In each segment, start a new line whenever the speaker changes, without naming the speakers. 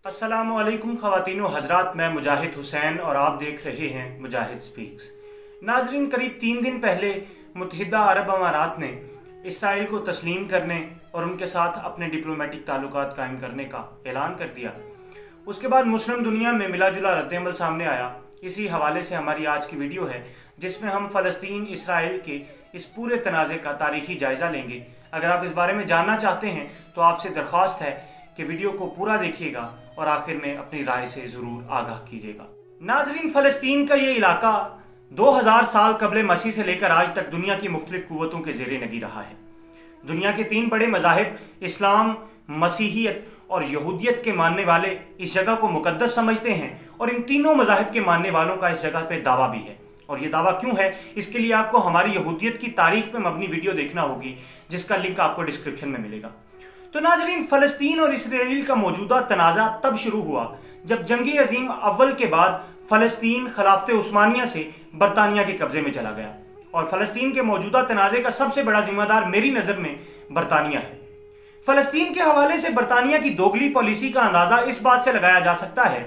अस्सलामुअलैकुम ख़वातीन व हज़रात, मैं मुजाहिद हुसैन और आप देख रहे हैं मुजाहिद स्पीक्स। नाजरीन, करीब 3 दिन पहले मुत्तहिदा अरब अमारात ने इसराइल को तस्लीम करने और उनके साथ अपने डिप्लोमेटिक ताल्लुकात कायम करने का ऐलान कर दिया। उसके बाद मुस्लिम दुनिया में मिलाजुला रद्दअमल सामने आया। इसी हवाले से हमारी आज की वीडियो है, जिसमें हम फ़लस्तीन इसराइल के इस पूरे तनाज़े का तारीख़ी जायज़ा लेंगे। अगर आप इस बारे में जानना चाहते हैं तो आपसे दरख्वास्त है कि वीडियो को पूरा देखिएगा और आखिर में अपनी राय से ज़रूर आगाह कीजिएगा। नाजरीन, फ़लस्तीन का ये इलाका 2000 साल कबले मसीह से लेकर आज तक दुनिया की मुख्तलिफ कुव्वतों के ज़ेरे नगी रहा है। दुनिया के 3 बड़े मज़ाहिब इस्लाम, मसीहियत और यहूदियत के मानने वाले इस जगह को मुकद्दस समझते हैं और इन तीनों मज़ाहिब के मानने वालों का इस जगह पर दावा भी है। और ये दावा क्यों है, इसके लिए आपको हमारी यहूदियत की तारीख पर मबनी वीडियो देखना होगी, जिसका लिंक आपको डिस्क्रिप्शन में मिलेगा। तो नाजरीन, फ़लस्तीन और इसराइल का मौजूदा तनाज़ा तब शुरू हुआ जब जंग अज़ीम अव्वल के बाद फ़लस्तीन खिलाफत उस्मानिया से बरतानिया के कब्ज़े में चला गया। और फ़लस्तीन के मौजूदा तनाज़े का सबसे बड़ा जिम्मेदार मेरी नज़र में बरतानिया है। फ़लस्तीन के हवाले से बरतानिया की दोगली पॉलिसी का अंदाज़ा इस बात से लगाया जा सकता है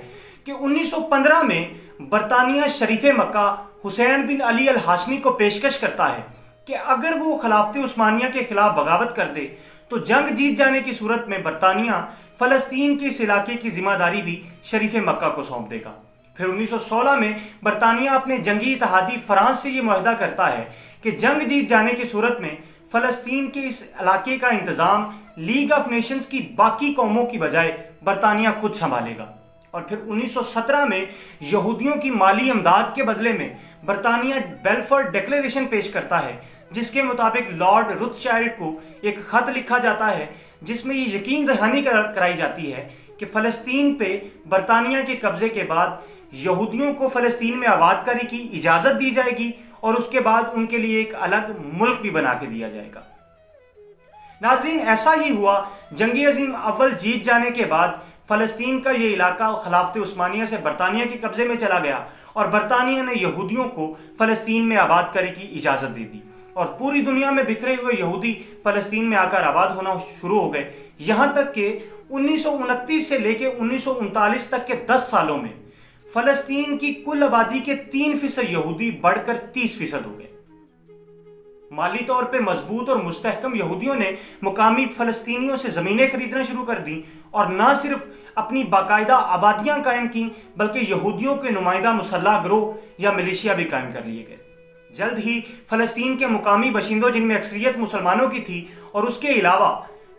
कि 1915 में बरतानिया शरीफ मक्का हुसैन बिन अली अल हाशमी को पेशकश करता है कि अगर वो खिलाफत उस्मानिया के खिलाफ बगावत कर दे तो जंग जीत जाने की सूरत में बरतानिया फ़लस्तीन के इस इलाके की जिम्मेदारी भी शरीफ मक्का को सौंप देगा। फिर 1916 में बरतानिया अपने जंगी इत्तेहादी फ्रांस से ये मुआहदा करता है कि जंग जीत जाने की सूरत में फ़लस्तीन के इस इलाके का इंतज़ाम लीग ऑफ नेशंस की बाकी कौमों की बजाय बरतानिया खुद संभालेगा। और फिर 1917 में यहूदियों की माली इमदाद के बदले में बरतानिया बेलफोर डिक्लेरेशन पेश करता है, जिसके मुताबिक लॉर्ड रुथशाइल्ड को एक खत लिखा जाता है जिसमें ये यकीन दहानी कराई जाती है कि फ़लस्तीन पे बरतानिया के कब्जे के बाद यहूदियों को फ़लस्तीन में आबादकारी की इजाज़त दी जाएगी और उसके बाद उनके लिए एक अलग मुल्क भी बना के दिया जाएगा। नाजरीन, ऐसा ही हुआ। जंग अज़ीम अव्वल जीत जाने के बाद फ़लस्तीन का ये इलाका खिलाफत उस्मानिया से बरतानिया के कब्जे में चला गया और बरतानिया ने यहूदियों को फ़लस्तीन में आबादकारी की इजाज़त दे दी और पूरी दुनिया में बिखरे हुए यहूदी फ़लस्तीन में आकर आबाद होना शुरू हो गए। यहाँ तक कि 1929 से लेकर 1939 तक के 10 सालों में फ़लस्तीन की कुल आबादी के 3% यहूदी बढ़कर 30% हो गए। माली तौर पे मजबूत और मुस्तहकम यहूदियों ने मुकामी फ़लस्तीनियों से ज़मीनें खरीदना शुरू कर दी और न सिर्फ अपनी बाकायदा आबादियाँ कायम की, बल्कि यहूदियों के नुमाइंदा मुसल्लह गिरोह या मिलिशिया भी कायम कर लिए गए। जल्द ही फ़लस्तीन के मुकामी बशिंदों, जिनमें अक्सरियत मुसलमानों की थी, और उसके अलावा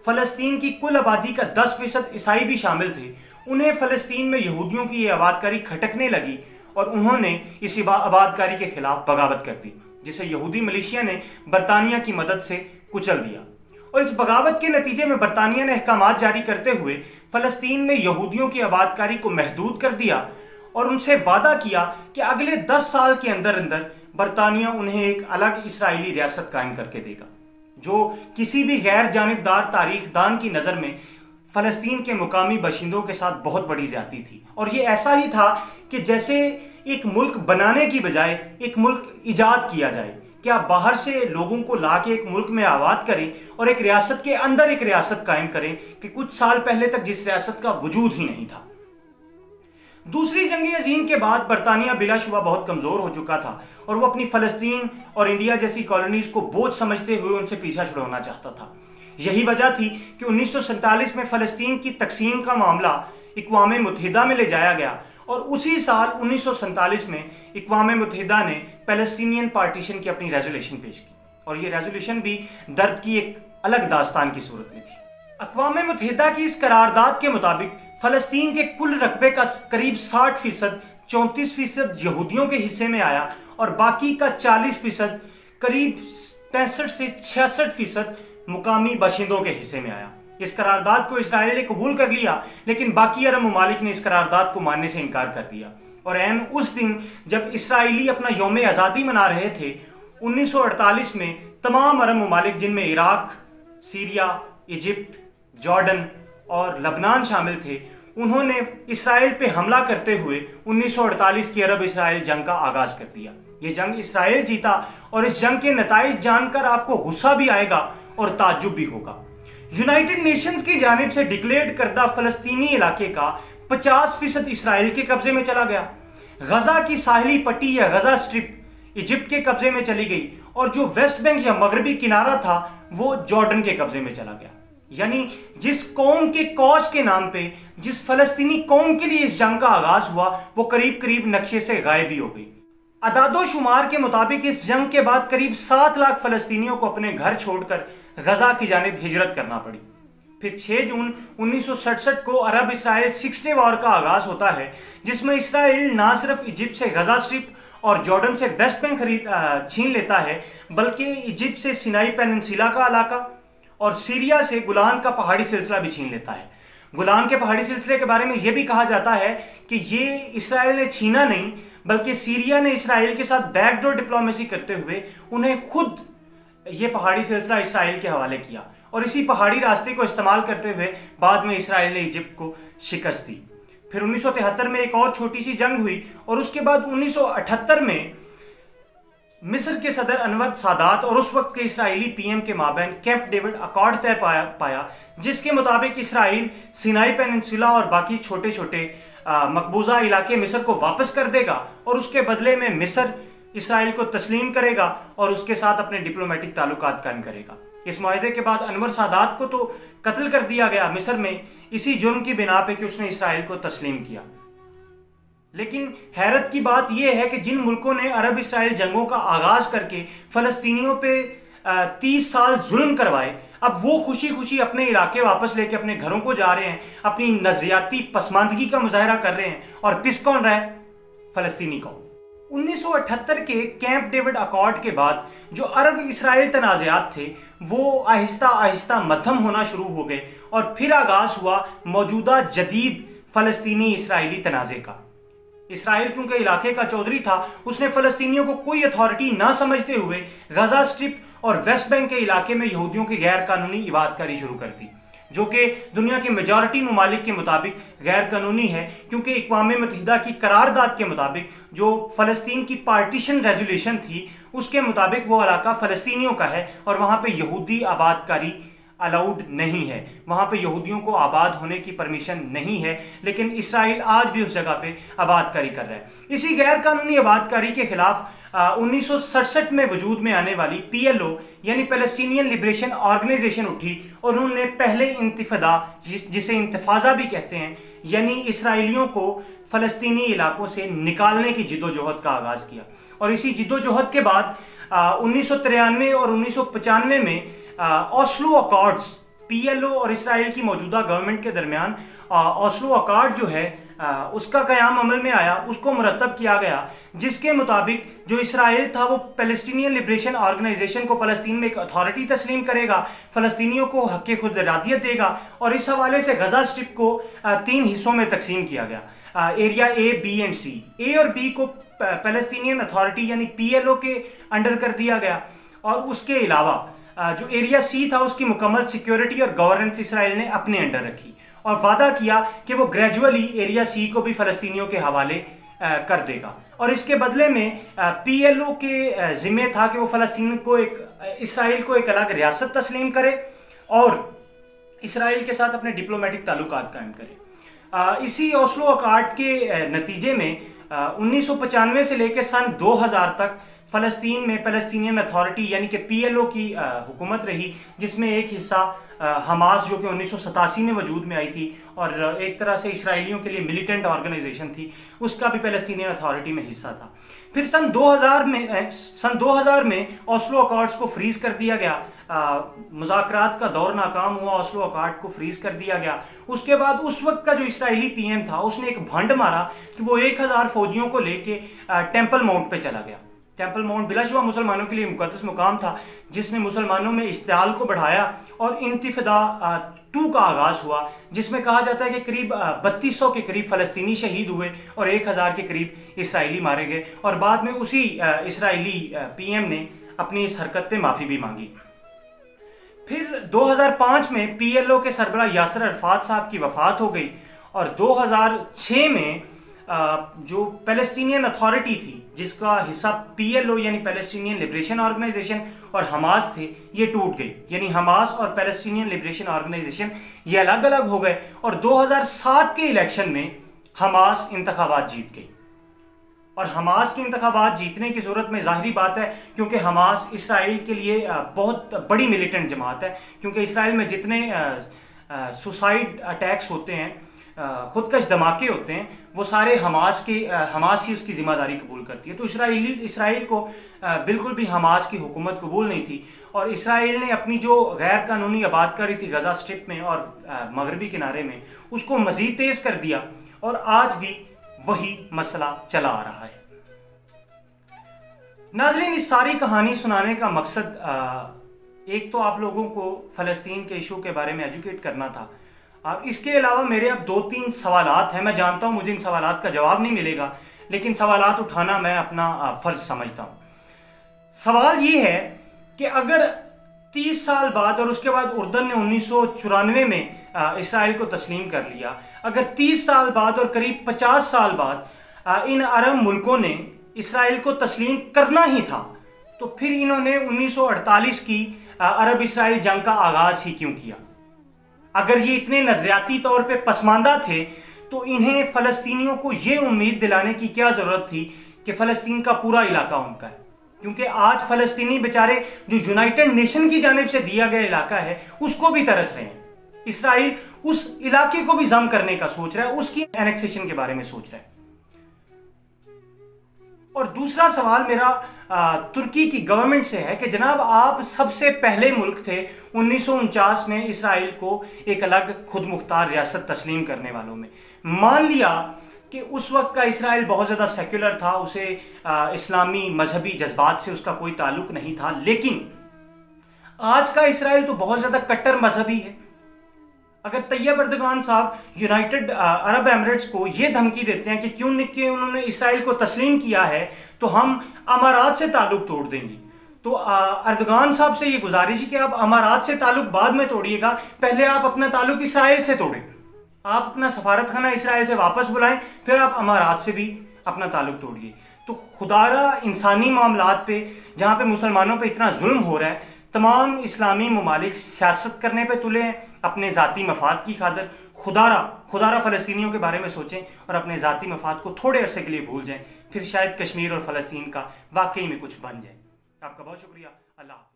फ़लस्तीन की कुल आबादी का 10% ईसाई भी शामिल थे, उन्हें फ़लस्तीन में यहूदियों की ये आबादकारी खटकने लगी और उन्होंने इस आबादकारी के खिलाफ बगावत कर दी, जिसे यहूदी मिलिशिया ने बरतानिया की मदद से कुचल दिया। और इस बगावत के नतीजे में बरतानिया ने अहकामात जारी करते हुए फ़लस्तीन में यहूदियों की आबादकारी को महदूद कर दिया और उनसे वादा किया कि अगले 10 साल के अंदर अंदर बरतानिया उन्हें एक अलग इसराइली रियासत कायम करके देगा, जो किसी भी गैर जानिबदार तारीखदान की नज़र में फ़लस्तीन के मुकामी बशिंदों के साथ बहुत बड़ी ज्यादती थी। और ये ऐसा ही था कि जैसे एक मुल्क बनाने की बजाय एक मुल्क ईजाद किया जाए, कि आप बाहर से लोगों को ला के एक मुल्क में आबाद करें और एक रियासत के अंदर एक रियासत कायम करें कि कुछ साल पहले तक जिस रियासत का वजूद ही नहीं था। दूसरी जंग अज़ीम के बाद बरतानिया बिलाशुबा बहुत कमज़ोर हो चुका था और वो अपनी फ़लस्तीन और इंडिया जैसी कॉलोनीज़ को बोझ समझते हुए उनसे पीछा छुड़वाना चाहता था। यही वजह थी कि 1947 में फ़लस्तीन की तकसीम का मामला अक़वाम मुत्तहिदा में ले जाया गया और उसी साल 1947 में अक़वाम मुत्तहिदा ने पैलेस्टीनियन पार्टीशन की अपनी रेजोल्यूशन पेश की और ये रेजोल्यूशन भी दर्द की एक अलग दास्तान की सूरत में थी। अक़वाम मुत्तहिदा की इस करारदाद के मुताबिक फ़लस्तीन के कुल रकबे का करीब 60% 34% यहूदियों के हिस्से में आया और बाकी का 40% करीब 65 से 66% मुकामी बाशिंदों के हिस्से में आया। इस करारदाद को इसराइल ने कबूल कर लिया, लेकिन बाकी अरब ममालिक ने इस करारदाद को मानने से इनकार कर दिया। और ऐन उस दिन जब इसराइली अपना यौम आज़ादी मना रहे थे 1948 में, तमाम अरब ममालिक, जिनमें इराक, सीरिया, इजिप्ट, जॉर्डन और लबनान शामिल थे, उन्होंने इसराइल पे हमला करते हुए 1948 की अरब इसराइल जंग का आगाज कर दिया। ये जंग इसराइल जीता और इस जंग के नताइज जानकर आपको गुस्सा भी आएगा और ताज्जुब भी होगा। यूनाइटेड नेशंस की जानिब से डिक्लेयर्ड करदा फ़लस्तीनी इलाके का 50% इसराइल के कब्जे में चला गया। गजा की साहिली पट्टी या गजा स्ट्रिप इजिप्ट के कब्जे में चली गई और जो वेस्ट बैंक या मगरबी किनारा था वो जॉर्डन के कब्जे में चला गया। यानी जिस कौम के कौज के नाम पे, जिस फलस्तीनी कौम के लिए इस जंग का आगाज हुआ, वो करीब करीब नक्शे से गायब ही हो गई। अदादो शुमार के मुताबिक इस जंग के बाद करीब 7 लाख फलस्तीनियों को अपने घर छोड़कर गजा की जानिब हिजरत करना पड़ी। फिर 6 जून 1967 को अरब इसराइल 6 डे वॉर का आगाज होता है, जिसमें इसराइल ना सिर्फ इजिप्ट से गजा स्ट्रिप और जॉर्डन से वेस्ट बैंक छीन लेता है, बल्कि इजिप्ट से सिनाई पेनिनसुला का इलाका और सीरिया से गुलान का पहाड़ी सिलसिला भी छीन लेता है। गुलान के पहाड़ी सिलसिले के बारे में यह भी कहा जाता है कि ये इसराइल ने छीना नहीं, बल्कि सीरिया ने इसराइल के साथ बैकडोर डिप्लोमेसी करते हुए उन्हें खुद ये पहाड़ी सिलसिला इसराइल के हवाले किया और इसी पहाड़ी रास्ते को इस्तेमाल करते हुए बाद में इसराइल ने इजिप्ट को शिकस्त दी। फिर 1973 में एक और छोटी सी जंग हुई और उसके बाद 1978 में मिस्र के सदर अनवर सादात और उस वक्त के इसराइली पीएम के माबैन कैंप डेविड अकॉर्ड तय पाया, जिसके मुताबिक इसराइल सिनाई पेनिनसुला और बाकी छोटे छोटे मकबूजा इलाके मिस्र को वापस कर देगा और उसके बदले में मिस्र इसराइल को तस्लीम करेगा और उसके साथ अपने डिप्लोमेटिक ताल्लुकात कायम करेगा। इस मुआहदे के बाद अनवर सादात को तो कत्ल कर दिया गया मिस्र में, इसी जुर्म की बिना पे कि उसने इसराइल को तस्लीम किया। लेकिन हैरत की बात यह है कि जिन मुल्कों ने अरब इसराइल जंगों का आगाज करके फलस्तीनियों पे 30 साल जुल्म करवाए, अब वो खुशी खुशी अपने इलाके वापस लेके अपने घरों को जा रहे हैं, अपनी नजरियाती पसमानदगी का मुजाहरा कर रहे हैं और पिस कौन रहा है? फलस्तीनी कौम। 1978 के कैंप डेविड अकॉर्ड के बाद जो अरब इसराइल तनाज़ात थे वो आहिस्ता आहिस्ता मध्यम होना शुरू हो गए और फिर आगाज हुआ मौजूदा जदीद फलस्तीनी इसराइली तनाज़े का। इसराइल क्योंकि इलाके का चौधरी था, उसने फलस्तीनियों को कोई अथॉरिटी ना समझते हुए गजा स्ट्रिप और वेस्ट बैंक के इलाके में यहूदियों की गैर कानूनी इबादतकारी शुरू कर दी, जो कि दुनिया के मेजॉरिटी ममालिक के मुताबिक गैर कानूनी है, क्योंकि अक़वाम मुत्तहिदा की करारदाद के मुताबिक जो फ़लस्तीन की पार्टीशन रेजोल्यूशन थी उसके मुताबिक वो इलाका फ़लस्तीनियों का है और वहाँ पे यहूदी आबादकारी अलाउड नहीं है, वहाँ पे यहूदियों को आबाद होने की परमिशन नहीं है। लेकिन इसराइल आज भी उस जगह पे आबादकारी कर रहा है। इसी गैर कानूनी आबादकारी के खिलाफ 1967 में वजूद में आने वाली PLO यानी पैलेस्टीनियन लिबरेशन ऑर्गेनाइजेशन उठी और उन्होंने पहले इंतिफादा, जिसे इंतफाजा भी कहते हैं, यानी इसराइलियों को फ़लस्तीनी इलाकों से निकालने की जिद्दोजहद का आगाज़ किया। और इसी जिद्दोजहद के बाद 1993 और 1995 में ओस्लो अकॉर्ड्स, PLO और इसराइल की मौजूदा गवर्नमेंट के दरमियान ओस्लो अकॉर्ड जो है उसका क़याम अमल में आया, उसको मुरतब किया गया, जिसके मुताबिक जो इसराइल था वो पैलेस्टीनियन लिबरेशन ऑर्गेनाइजेशन को फ़लस्तीन में एक अथॉरिटी तस्लीम करेगा, फ़लस्तीनियों को हक़ खुद इरादियत देगा और इस हवाले से गजा स्ट्रिप को 3 हिस्सों में तकसीम किया गया, area A, B and C। A और B को पैलेस्टीनियन अथॉरिटी यानी PLO के अंडर कर दिया गया और उसके अलावा जो एरिया C था उसकी मुकम्मल सिक्योरिटी और गवर्नेंस इसराइल ने अपने अंडर रखी और वादा किया कि वो ग्रेजुअली एरिया C को भी फ़लस्तीनियों के हवाले कर देगा। और इसके बदले में PLO के ज़िम्मे था कि वो फ़लस्तीन को इसराइल को एक अलग रियासत तस्लीम करे और इसराइल के साथ अपने डिप्लोमेटिक ताल्लुकात कायम करे। इसी ओस्लो अकॉर्ड के नतीजे में 1995 से लेकर सन 2000 तक फ़लस्तीन में पैलेस्टीनियन अथॉरिटी यानी कि PLO की हुकूमत रही, जिसमें एक हिस्सा हमास जो कि 1987 में वजूद में आई थी और एक तरह से इसराइलियों के लिए मिलिटेंट ऑर्गेनाइजेशन थी, उसका भी पैलेस्टीनियन अथॉरिटी में हिस्सा था। फिर सन 2000 में ओस्लो अकॉर्ड्स को फ्रीज कर दिया गया, मुज़ाकरात का दौर नाकाम हुआ, ओस्लो अकॉर्ड को फ्रीज कर दिया गया। उसके बाद उस वक्त का जो इसराइली PM था उसने एक भंड मारा कि वो 1000 फौजियों को लेके टेम्पल माउंट पे चला गया। टेम्पल माउंट बिलाशुबा मुसलमानों के लिए मुकद्दस मुकाम था, जिसने मुसलमानों में इश्तिआल को बढ़ाया और इंतिफादा 2 का आगाज़ हुआ, जिसमें कहा जाता है कि करीब 3200 के करीब फ़लस्तीनी शहीद हुए और 1000 के करीब इसराइली मारे गए और बाद में उसी इसराइली PM ने अपनी इस हरकत से माफ़ी भी मांगी। फिर 2005 में PLO के सरबराह यासर अरफात साहब की वफ़ात हो गई और 2006 में जो पैलेस्टीनियन अथॉरिटी थी जिसका हिस्सा PLO यानी पैलेस्टीनियन लिबरेशन ऑर्गेनाइजेशन और हमास थे, ये टूट गई। यानी हमास और पैलेस्टीनियन लिबरेशन ऑर्गेनाइजेशन ये अलग अलग हो गए और 2007 के इलेक्शन में हमास इंतखाबात जीत गई। और हमास के इंतखाबात जीतने की सूरत में जाहिरी बात है, क्योंकि हमास इसराइल के लिए बहुत बड़ी मिलिटेंट जमात है, क्योंकि इसराइल में जितने सुसाइड अटैक्स होते हैं, खुदकश धमाके होते हैं, वो सारे हमास ही उसकी जिम्मेदारी कबूल करती है। तो इसराइल को बिल्कुल भी हमास की हुकूमत कबूल नहीं थी और इसराइल ने अपनी जो गैर कानूनी आबादकारी थी गजा स्ट्रिप में और मगरबी किनारे में, उसको मजीद तेज कर दिया और आज भी वही मसला चला आ रहा है। नाज़रीन, इस सारी कहानी सुनाने का मकसद एक तो आप लोगों को फ़लस्तीन के इशू के बारे में एजुकेट करना था और इसके अलावा मेरे अब 2-3 सवालात हैं। मैं जानता हूं मुझे इन सवालात का जवाब नहीं मिलेगा, लेकिन सवालात उठाना मैं अपना फ़र्ज समझता हूं। सवाल ये है कि अगर 30 साल बाद, और उसके बाद उर्दन ने 1994 में इसराइल को तस्लीम कर लिया, अगर 30 साल बाद और करीब 50 साल बाद इन अरब मुल्कों ने इसराइल को तस्लीम करना ही था, तो फिर इन्होंने 1948 की अरब इसराइल जंग का आगाज ही क्यों किया? अगर ये इतने नजरियाती तौर पे पसमानदा थे तो इन्हें फ़लस्तीनियों को ये उम्मीद दिलाने की क्या ज़रूरत थी कि फ़लस्तीन का पूरा इलाका उनका है? क्योंकि आज फ़लस्तीनी बेचारे जो यूनाइटेड नेशन की जानिब से दिया गया इलाका है उसको भी तरस रहे हैं। इसराइल उस इलाके को भी जम करने का सोच रहा है, उसकी एनेक्सेशन के बारे में सोच रहा है। और दूसरा सवाल मेरा तुर्की की गवर्नमेंट से है कि जनाब, आप सबसे पहले मुल्क थे 1949 में इसराइल को एक अलग खुद मुख्तार रियासत तस्लीम करने वालों में। मान लिया कि उस वक्त का इसराइल बहुत ज़्यादा सेक्युलर था, उसे इस्लामी मजहबी जज्बात से उसका कोई ताल्लुक नहीं था, लेकिन आज का इसराइल तो बहुत ज़्यादा कट्टर मजहबी है। अगर तैयब अर्दगान साहब यूनाइटेड अरब एमिरेट्स को ये धमकी देते हैं कि क्योंकि उन्होंने इसराइल को तस्लीम किया है तो हम अमारात से ताल्लुक तोड़ देंगे, तो अर्दगान साहब से ये गुजारिश है कि आप अमारात से ताल्लुक बाद में तोड़िएगा, पहले आप अपना ताल्लुक इसराइल से तोड़ें। आप अपना सफारत खाना इसराइल से वापस बुलाएं, फिर आप अमारात से भी अपना ताल्लुक तोड़िए। तो खुदारा इंसानी मामलात पे, जहाँ पे मुसलमानों पे इतना जुल्म हो रहा है, तमाम इस्लामी ममालिक सियासत करने पे तुले हैं अपने ज़ाती मफाद की खातिर। खुदारा फ़लस्तीनियों के बारे में सोचें और अपने ज़ाती मफाद को थोड़े अरसे के लिए भूल जाएं, फिर शायद कश्मीर और फ़लस्तीन का वाकई में कुछ बन जाए। आपका बहुत शुक्रिया। अल्लाह।